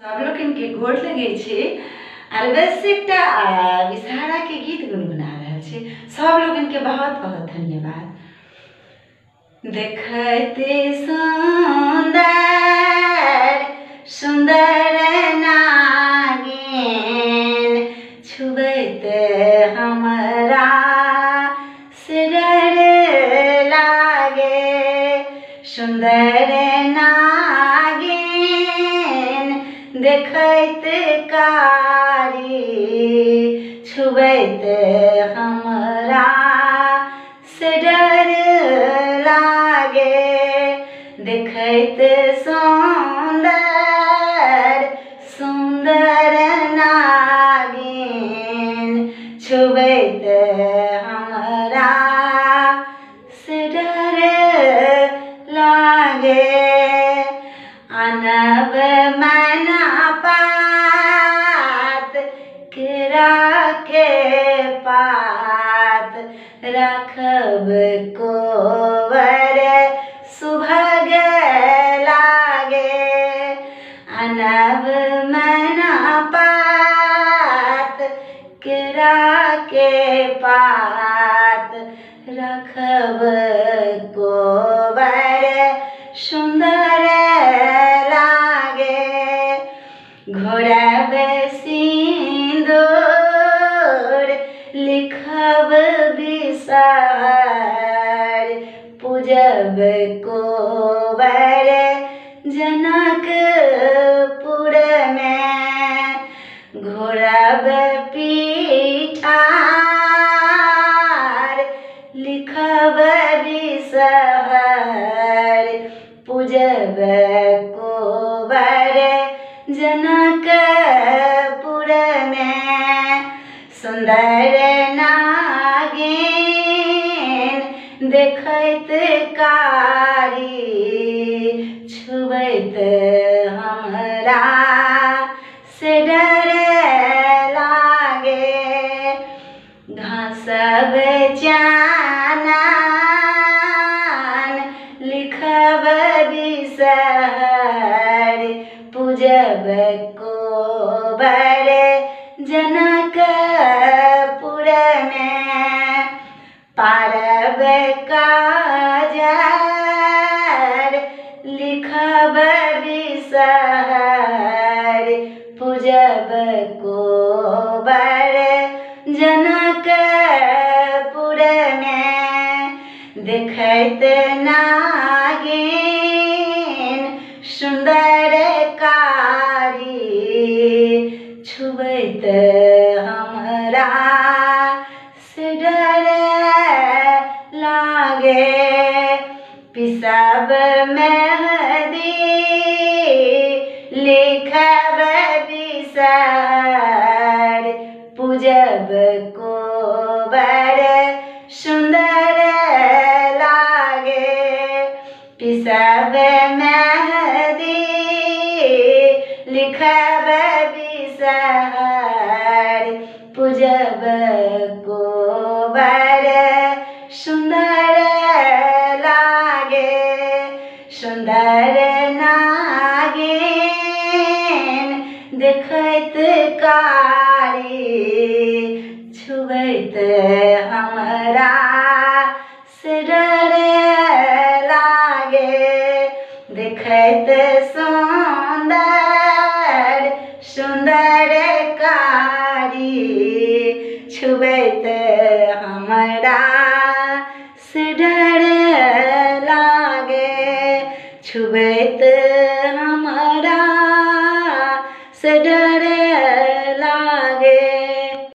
सब लोग इनके गोड़ लगे छे और बस एक विषहारा के गीत गुनगुना रहे छे। सब लोग इनके बहुत बहुत धन्यवाद। देखते सुंदर सुंदर नागिन छुबैत हमरा से डर लागे। सुंदर नागिन देखैत कारी छुबैत हमरा से डर लागे। देखैत सुंदर सुंदर नागिन छुबैत हमरा से डर लागे। अनब मैना पात केरा के पात रखब कोवर सुभग लागे। अनब मैना पात केरा के पात रखब कोवर सुंदर लागे। घोरब सिंदूर लिखब बिसर पूजब कोबर जनकपुर में। घोरब पीठार लिखब बिसर पूजब कोबर जनकपुर में। सुंदर नागिन देखैत कारी छुबैत हमरा से डर लागे। घासब चानन लिखब बिसर पूजब कोबर जनकपुर में। पारब काजर लिखब बिसर पूजब कोबर जनकपुर में। देखैत नागिन सुंदर कारी छुबैत हमरा से डर लागे। पिसब मेहंदी लिखब बिसर पूजब कोबर सुंदर लागे। पिसब मेहंदी लिखब बिसर पूजब कोबर सुंदर लागे। सुंदर नागिन देखैत कारी छुबैत हमरा से डर लागे। देखैत सुंदर सुंदर कारी छुबैत हमरा से डर लागे। छुबैत हमरा से डर